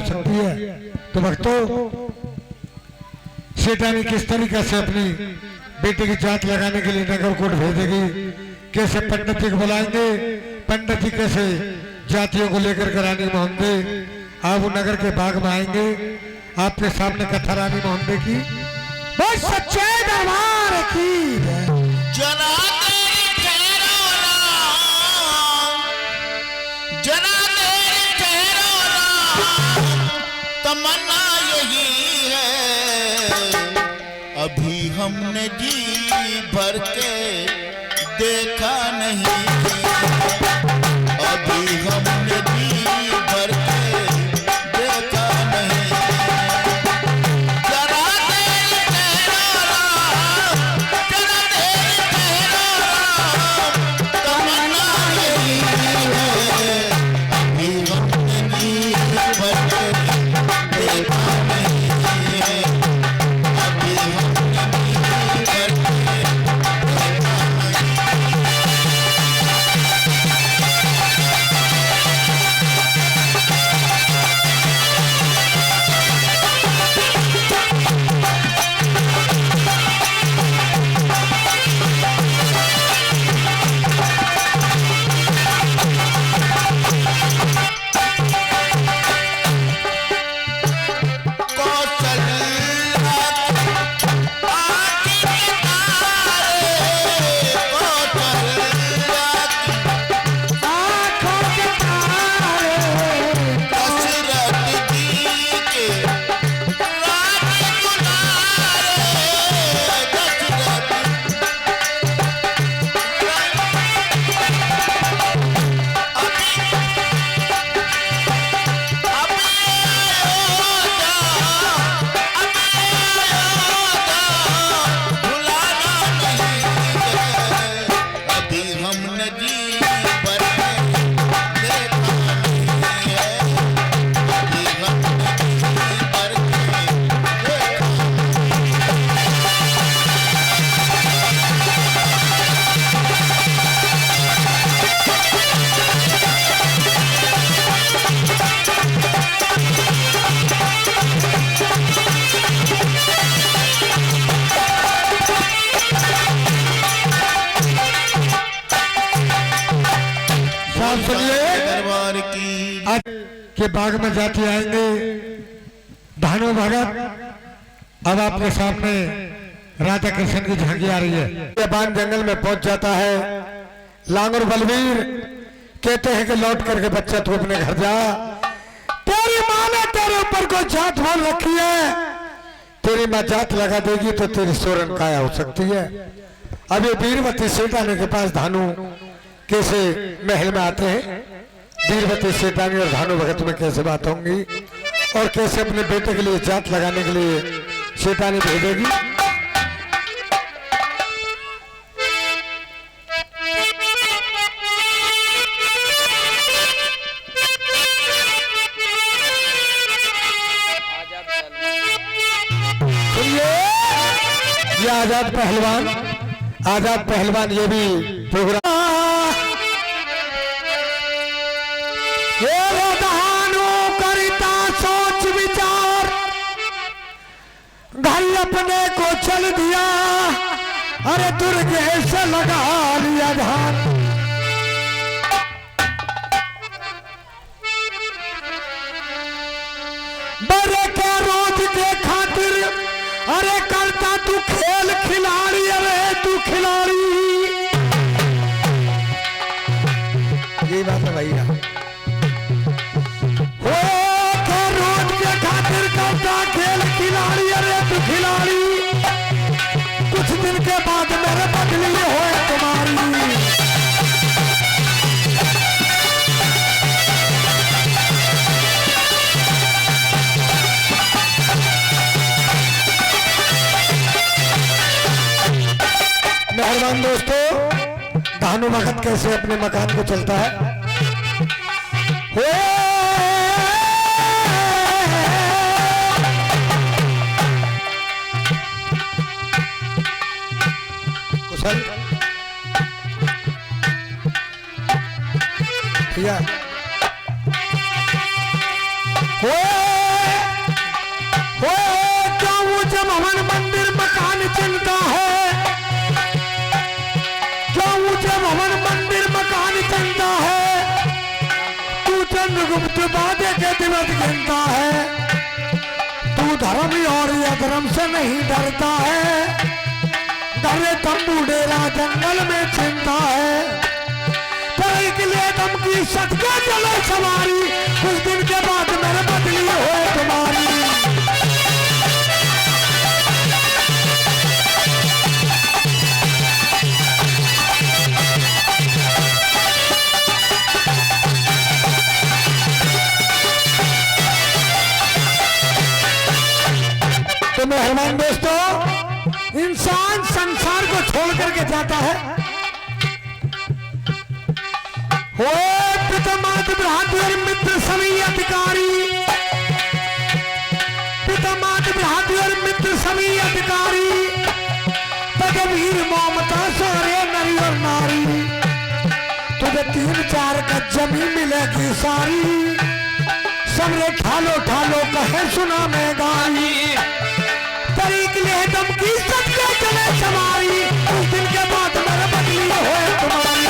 सकती है। तो भक्तों, सेठानी किस तरीके से अपनी बेटे की जात लगाने के लिए नगर कोट भेजेगी, कैसे पंडित जी को बुलाएंगे, पंडित जी कैसे जातियों को लेकर रानी मोहम्मदे आप वो नगर के बाग में आएंगे। आपके सामने कथा रानी मोहम्मदे की बस सच्चे दरबार की जना तमन्ना यही है, अभी हमने जी भर के देखा नहीं, अभी हमने जी भर के देखा नहीं। जरा तेरी ठहरो राम, जरा तेरी ठहरो राम, तमन्ना यही है, अभी हमने जी भर के देखा नहीं है, अभी हमने जी भर के दरबार की के बाग में जाती आएंगे धानु भगत। अब आपके सामने राधा कृष्ण की झांकी आ रही है। बान जंगल में पहुंच जाता है। लांगुर बलवीर कहते हैं कि लौट करके बच्चा तू अपने घर जा, तेरी माँ ने तेरे ऊपर कोई जात बोल रखी है, तेरी माँ जात लगा देगी तो तेरी सोरन काया हो सकती है। अब ये वीरवती सेठानी के पास धानु कैसे महल में आते हैं, वीरवती सेठानी और धानु भगत में कैसे बात होंगी और कैसे अपने बेटे के लिए जात लगाने के लिए सेठानी भेजेगी। ये आजाद पहलवान ये भी प्रोग्राम करता सोच विचार, घर अपने को चल दिया, अरे दुर्गे से लगा लिया धान। बड़े के रोज के खातिर अरे करता तू खेल खिलाड़ी, अरे तू खिलाड़ी। ये बात है भैया, हो के रोज के खातिर करता खेल खिलाड़ी, अरे तू खिलाड़ी। कुछ दिन के बाद मेरे बदली हो तुम्हारी। मेहरबान दोस्तों, धानु भगत कैसे अपने मकान को चलता है। कुशल भैया भवन मंदिर मकान चिंता है, क्यों ऊंचे भवन मंदिर मकान चिंता है, तू चंद्रगुप्त वादे के दिवस गिनता है, तू धर्म और अधर्म से नहीं डरता है, डरे तंबू डेरा जंगल में चिंता है, तेरे के लिए धमकी सदके चले सवारी, कुछ दिन के बाद मेरे बदली हो तुम्हारी। तो मेहरबान दोस्तों, इंसान संसार को छोड़ करके जाता है, हो पिता माता बहादुर मित्र सभी अधिकारी, पिता माता बहादुर मित्र सभी अधिकारी, तगवीर ममता सारे नरी और नारी, तुझे 3-4 गज जमीन मिलेगी सारी, सबरे ठालो ठालो कहे सुना मैं गाई, तरीक ले धमकी सदके चले सवारी, उस दिन के बाद मेरे बदली हो तुम्हारी।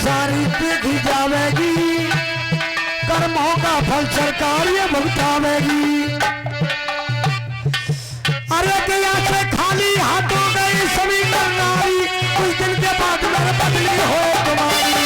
सारी देखी जावेगी, कर्मों का फल सरकार ये भुगतावेगी, अरे गया से खाली हाथों गई सभी नारी, कुछ दिन के बाद मेरे बदली हो तुम्हारी।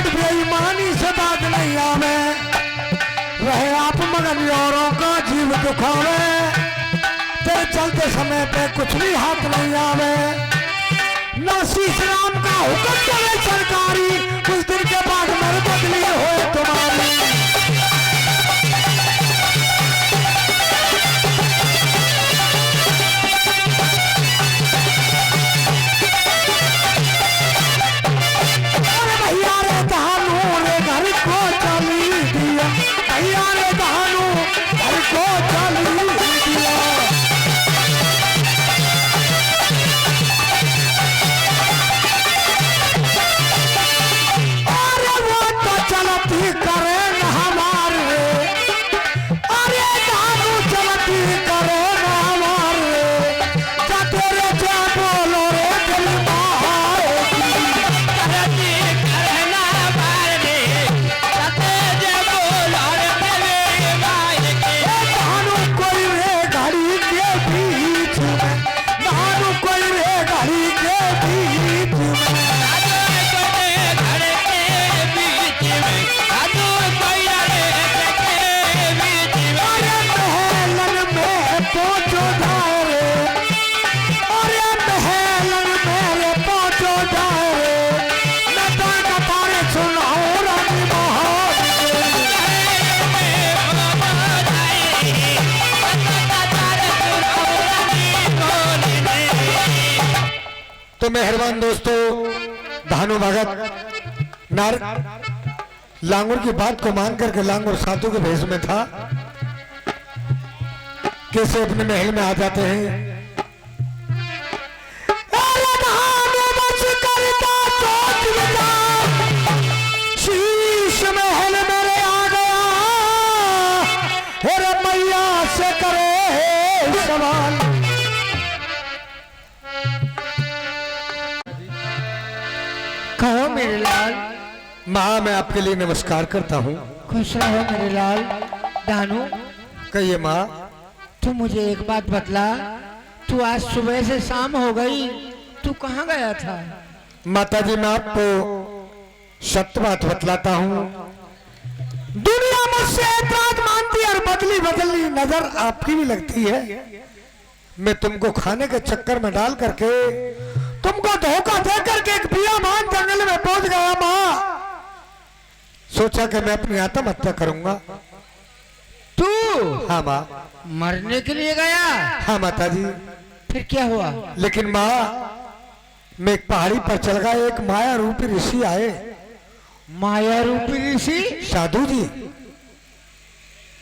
बेईमानी से बात नहीं आवे, रहे आप मगन औरों का जीव दुखावे, तेरे चलते समय पे कुछ भी हाथ नहीं आवे, ना शीश राम का हुक्म चले सरकारी, कुछ दिन के बाद मेरे बदली हो तुम्हारी। तो मेहरबान दोस्तों, भानु भगत लांगुर की बात को मान करके लांगुर साधु के भेष में था, कैसे अपने महल में आ जाते हैं। शीश महल मेरे से करे सवाल। कहो मेरे लाल। माँ मैं आपके लिए नमस्कार करता हूँ। खुश रहो मेरे लाल। दानू कहिए माँ। तू मुझे एक बात बतला, तू आज सुबह से शाम हो गई, तू कहाँ गया था? माता जी मैं आपको सत्य बात बतलाता हूँ। दुनिया मुझसे ऐतराज मानती है और बदली बदली नजर आपकी भी लगती है। मैं तुमको खाने के चक्कर में डाल करके, तुमको धोखा दे करके एक बियाबान जंगल में पहुंच गया माँ। सोचा कि मैं अपनी आत्महत्या करूंगा। तू? हाँ माँ। मरने के लिए गया? हाँ माता जी। फिर क्या हुआ? लेकिन माँ मैं एक पहाड़ी पर चल गया, एक माया रूपी ऋषि आए। माया रूपी ऋषि? साधु जी।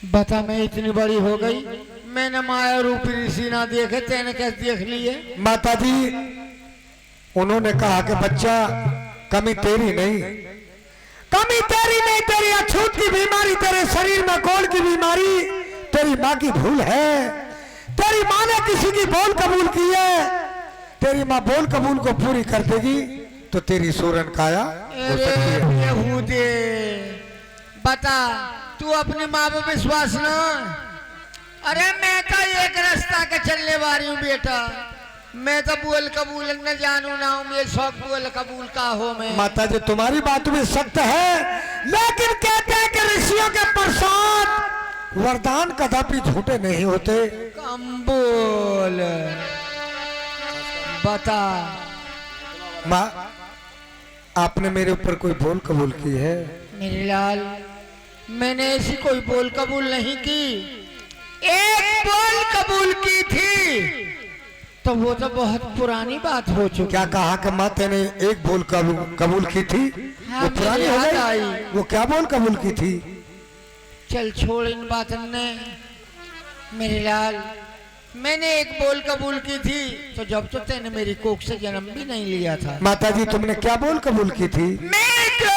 बता, मैं इतनी बड़ी हो गई, मैंने माया रूपी ऋषि ना देखे, तेने कैसे देख लिए? माता जी उन्होंने कहा कि बच्चा कमी तेरी नहीं, कमी तेरी नहीं, तेरी अछूत की बीमारी, तेरे शरीर में कोढ़ की बीमारी तेरी माँ की भूल है। तेरी माँ ने किसी की बोल कबूल की है, तेरी माँ बोल कबूल को पूरी कर देगी तो तेरी सूरन काया हो सकती है। यहूदी, बता तू अपनी माँ पे विश्वास न? अरे मैं तो एक रास्ता के चलने वाली हूँ बेटा, मैं तो बोल कबूल न जानू ना हूँ, मेरे शौक बोल कबूल का हो। मैं माता जी तुम्हारी बात भी सत्य है, लेकिन कहते हैं कि ऋषियों के प्रसाद वरदान कदापि झूठे नहीं होते। कम बोल, बता। माँ आपने मेरे ऊपर कोई बोल कबूल की है? मेरे लाल, मैंने ऐसी कोई बोल कबूल नहीं की। एक बोल कबूल की थी तो वो तो बहुत पुरानी बात हो चुकी। क्या कहा कि माँ तेने एक बोल कबूल की थी? हाँ, वो पुरानी हो मुझे याद गई। आई। वो क्या बोल कबूल की थी? चल छोड़ इन बातों ने। मेरे लाल, मैंने एक बोल कबूल की थी तो जब तो तेने मेरी कोख से जन्म भी नहीं लिया था। माता जी तुमने क्या बोल कबूल की थी? मैं तो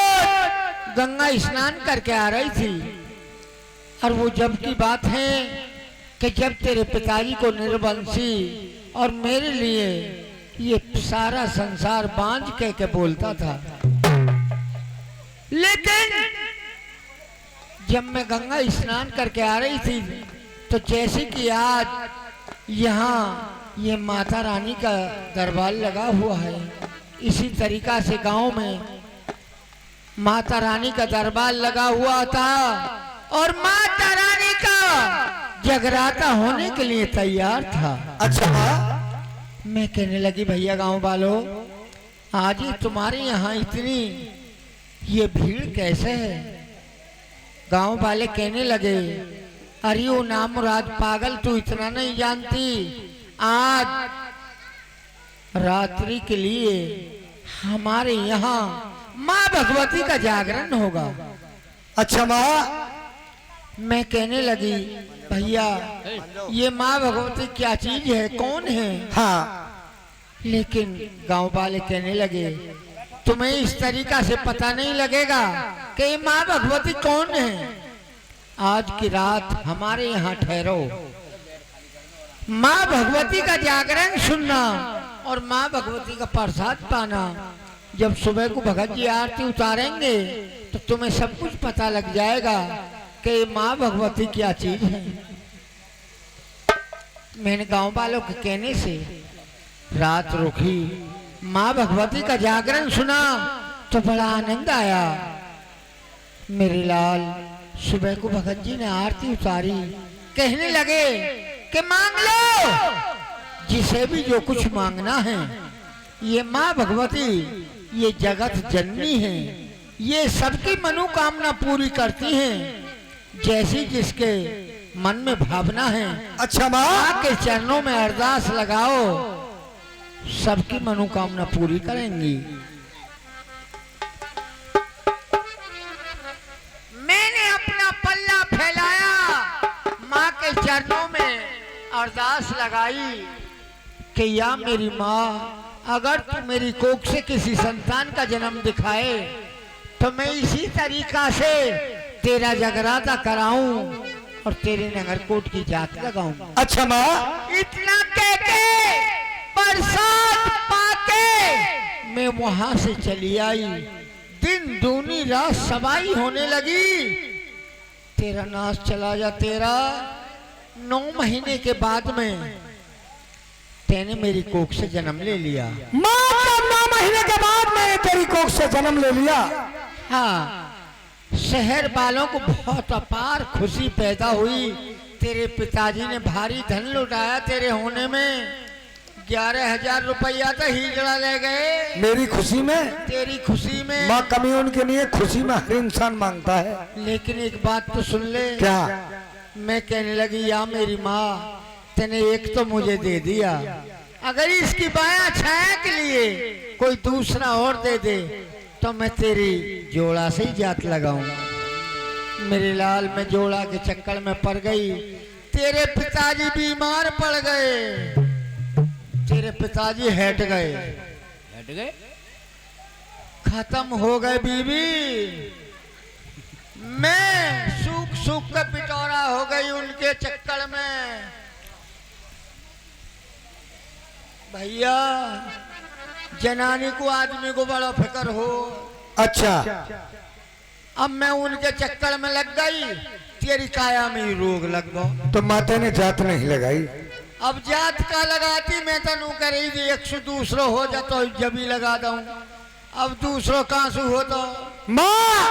गंगा स्नान करके आ रही थी, और वो जब की बात है कि जब तेरे पिताजी को निर्वंशी और मेरे लिए ये सारा संसार बांझ कह के बोलता था, लेकिन जब मैं गंगा स्नान करके आ रही थी तो जैसे कि आज यहाँ ये माता रानी का दरबार लगा हुआ है, इसी तरीका से गांव में माता रानी का दरबार लगा हुआ था और माता रानी का जगराता होने के लिए तैयार था। अच्छा मैं कहने लगी, भैया गांव वालों, आज ही तुम्हारे यहाँ इतनी ये भीड़ कैसे है? गांव वाले कहने लगे, अरे ओ नामुराद पागल, तू इतना नहीं जानती, आज रात्रि के लिए हमारे यहाँ माँ भगवती का जागरण होगा। अच्छा माँ। मैं कहने लगी, भैया ये माँ भगवती क्या चीज है, कौन है? हाँ। लेकिन गांव वाले कहने लगे, तुम्हें इस तरीका से पता नहीं लगेगा कि ये माँ भगवती कौन है। आज की रात हमारे यहाँ ठहरो, माँ भगवती का जागरण सुनना और माँ भगवती का प्रसाद पाना। जब सुबह को भगत जी आरती उतारेंगे तो तुम्हें सब कुछ पता लग जाएगा कि माँ भगवती क्या चीज है। मैंने गांव वालों के कहने से रात रुकी, माँ भगवती का जागरण सुना तो बड़ा आनंद आया। मेरे लाल, सुबह को भगत जी ने आरती उतारी, कहने लगे कि मांग लो जिसे भी जो कुछ मांगना है। ये माँ भगवती ये जगत जननी है, ये सबकी मनोकामना पूरी करती हैं, जैसी जिसके मन में भावना है। अच्छा माँ के चरणों में अरदास लगाओ, सबकी मनोकामना पूरी करेंगी। मैंने अपना पल्ला फैलाया, माँ के चरणों में अरदास लगाई कि या मेरी माँ, अगर तू मेरी कोख से किसी संतान का जन्म दिखाए तो मैं इसी तरीका से तेरा जगराता कराऊं और तेरे नगरकोट की जात लगाऊंगा। अच्छा माँ, इतना कह के बरसात पाके मैं वहां से चली आई। दिन दूनी रात सवाई होने लगी। तेरा नाश चला जा तेरा। 9 महीने के बाद में तेने मेरी कोख से जन्म ले लिया। माँ 9 महीने के बाद में तेरी कोख से जन्म ले लिया। हाँ, शहर वालों को बहुत अपार खुशी पैदा हुई। तेरे पिताजी ने भारी धन लुटाया तेरे होने में। 11,000 रुपया तो हिजड़ा ले गए मेरी खुशी में, तेरी खुशी में। माँ कमी उनके नहीं है, खुशी में हर इंसान मांगता है। लेकिन एक बात तो सुन ले। क्या? मैं कहने लगी या मेरी माँ तेने एक तो मुझे दे दिया, अगर इसकी बाया छाया के लिए कोई दूसरा और दे दे तो मैं तेरी जोड़ा से ही जात लगाऊंगा। मेरे लाल, मैं जोड़ा के चक्कर में पड़ गई। तेरे पिताजी बीमार पड़ गए। तेरे पिताजी हट गए, खत्म हो गए बीबी। मैं सूख सूख कर पिटौरा हो गई उनके चक्कर में। भैया, जनानी को आदमी को बड़ा फिक्र हो। अच्छा, अब मैं उनके चक्कर में लग गई। तेरी काया में ही रोग लग गो। तो माता ने जात नहीं लगाई। अब जात का लगाती मैं तनु करी थी। 100 दूसरो हो जाता जब ही लगा दूं। अब दूसरों कांसू हो तो माँ,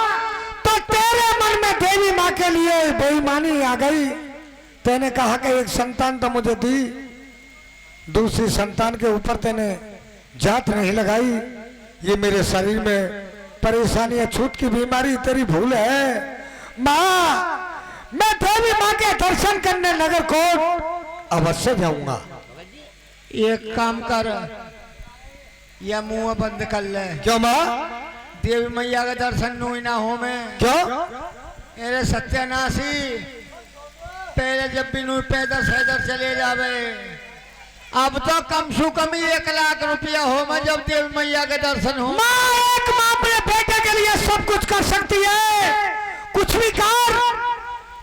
तो तेरे मन में देवी माँ के लिए बेईमानी आ गई। तेने कहा कि एक संतान तो मुझे दी, दूसरी संतान के ऊपर तेने जात नहीं लगाई। ये मेरे शरीर में परेशानी, छूत की बीमारी तेरी भूल है। माँ, मैं देवी माँ के दर्शन करने नगरकोट अवश्य जाऊंगा। एक काम कर, या मुंह बंद कर ले। क्यों माँ? देवी मैया का दर्शन नु ना हो मैं। क्यों? अरे सत्यानाशी, पहले जब भी नु पैदल सैदर चले जावे। अब तो कम से कम 1 लाख रुपया हो मैं जब देवी मैया के दर्शन हो। माँ, एक माँ अपने बेटे के लिए सब कुछ कर सकती है, कुछ भी कर।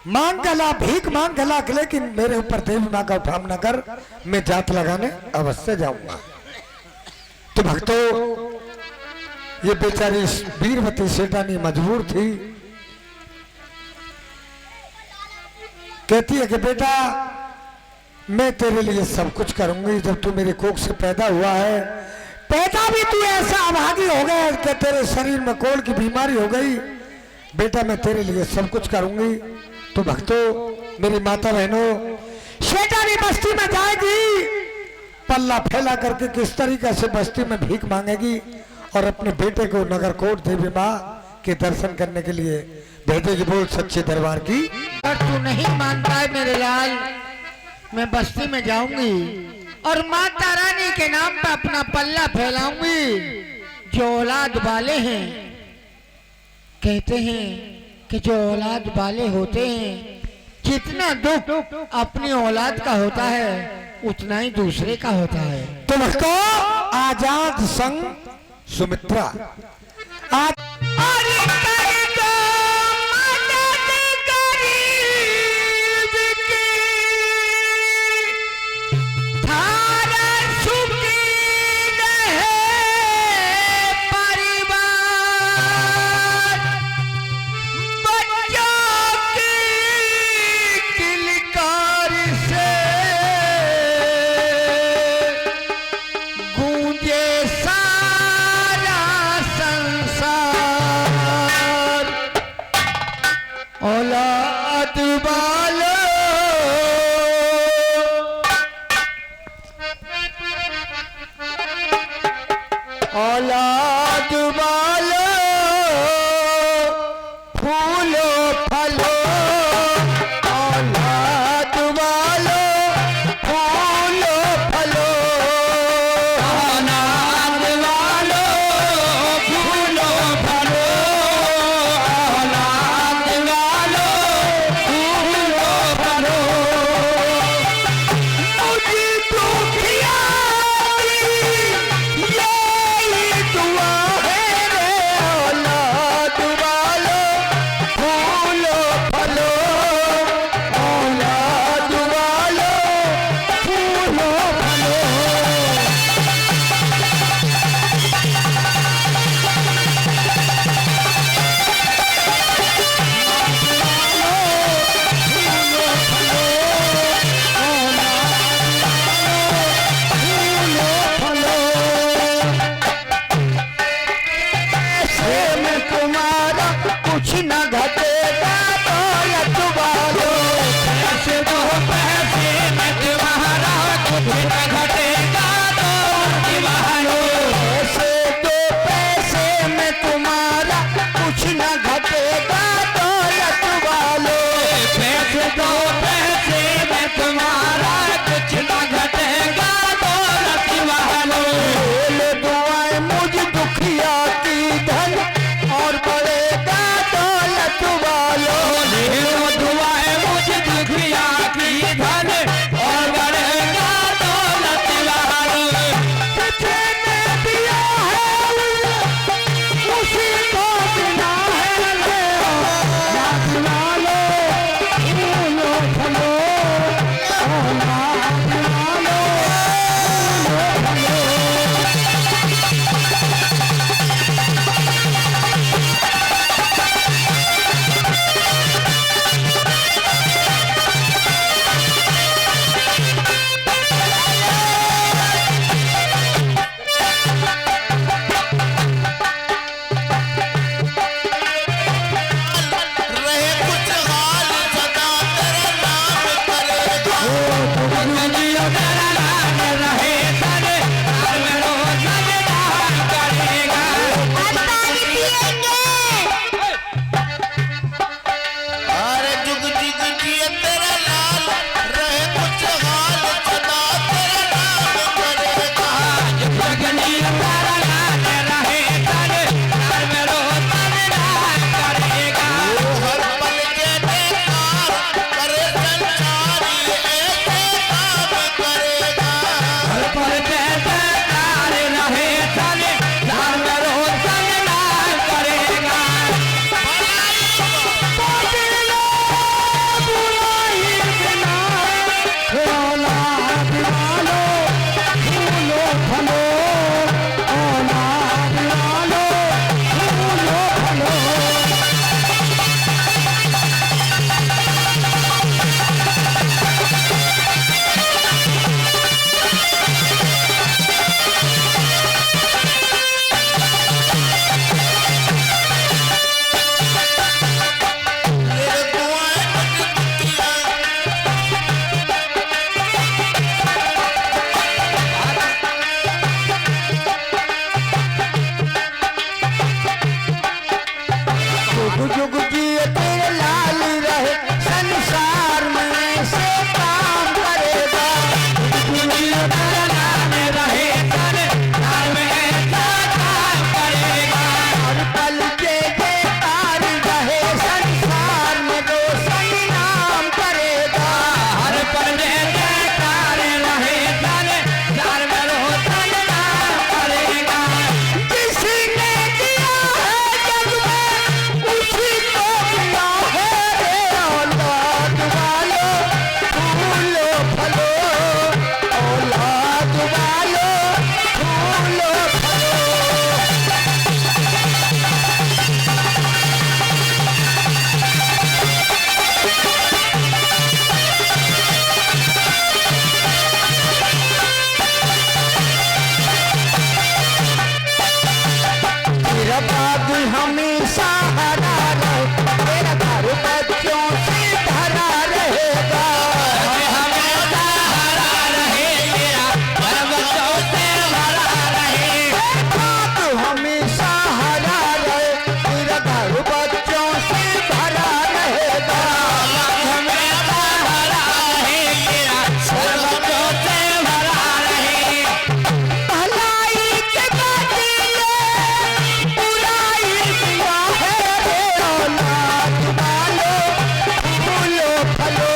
मांग गला, भीख मांग गला, लेकिन मेरे ऊपर देवी माँ का उठाम न कर। मैं जात लगाने अवश्य जाऊंगा। तो भक्तों, ये बेचारी वीरवती सेठानी मजबूर थी। कहती है कि बेटा, मैं तेरे लिए सब कुछ करूंगी। जब तू मेरे कोख से पैदा हुआ है, पैदा भी तू ऐसा अभागी हो गया कि तेरे शरीर में कोढ़ की बीमारी हो गई। बेटा, मैं तेरे लिए सब कुछ करूंगी। तो भक्तों, मेरी माता बहनों, शेटानी बस्ती में जाएगी, पल्ला फैला करके किस तरीके से बस्ती में भीख मांगेगी और अपने बेटे को नगरकोट देवी माँ के दर्शन करने के लिए भेजेगी। बोल सच्चे दरबार की। अगर तू नहीं मानता है मेरे लाल, मैं बस्ती में जाऊंगी और माता रानी के नाम पर अपना पल्ला फैलाऊंगी। जो औलाद वाले हैं, कहते हैं कि जो औलाद वाले होते हैं, जितना दुख अपनी औलाद का होता है उतना ही दूसरे का होता है। तो भक्तों, आजाद संग सुमित्रा आज सारा संसार घटेगा दौलत वालों। पैसे दो पैसे में तुम्हारा कुछ न घटेगा दौलत वालों। पैसे दो पैसे में तुम्हारा कुछ न घटेगा दौलत वालों। ले दुआएं मुझ दुखिया की धन और बढ़ेगा दौलत वालों। ले दुआएं मुझ दुखिया की धन और बढ़ेगा दौलत वालों। जिसने दिया है उसी को देना है। ले लाख वालों फूलो फलो लाख वालों फूलो फलो। रहे कुछ हाल सदा तेरा नाम करेगा। तेरा नाम रहे सरे हर में रोज नाम करेगा। अरे जुग जुग जिए तेरा लाल, रहे कुछ हाल सदा तेरा नाम करेगा। जगनी तेरा नाम रहे सरे हर में रोज नाम करेगा। हर पल के बेकार करे संसारी ऐसे काम करेगा। हर पल जैसे तारे रहे सरे हर में रोज नाम करेगा। औलाद वालों फूलो फलो औलाद वालों फूलो फलो। मेरे दुआएं मुझ दुखिया जुग जुग जिए तेरे लाल रहे संसार में ऐसे काम करेगा। जुग जिए तेरे लाल रहे संसार में ऐसा काम करेगा। हर पल के बेकार रहे संसार में रोशन नाम करेगा। हर पल के बेकार रहे संसार में रोशन नाम करेगा। जिसने दिया है जग में उसी को दिया है रे औलाद वालों फूलो फलो औलाद वालों फूलो फलो। तेरा बाग हमेशा हरा रहे तेरा घर बच्चों से भरा रहेगा। हमेशा हरा रहे तेरा घर बच्चों से भरा रहे। बाग हमेशा हरा रहे तेरा घर बच्चों से भरा रहेगा। हमेशा हरा रहे तेरा घर बच्चों से भरा रहे। भलाई के बदले बुराई दिया है रे औलाद वालों फूलो फलो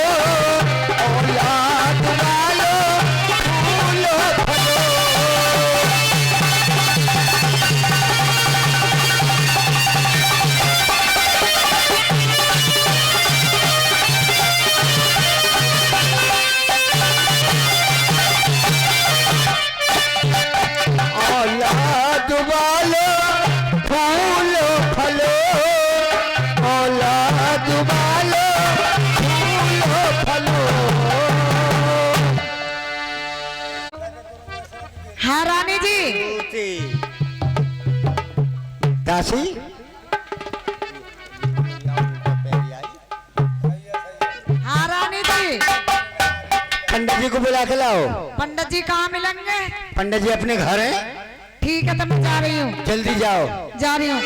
औलाद वालों फूलो फलो। औलाद वालों फूलो फलो औलाद वालों फूलो फलो। हाँ रानी जी दासी हाँ रानी जी पंडित जी को बुला के लाओ। पंडित जी कहाँ मिलेंगे? पंडित जी अपने घर हैं। ठीक है तो मैं जा रही हूँ। जल्दी जाओ। जा रही हूँ।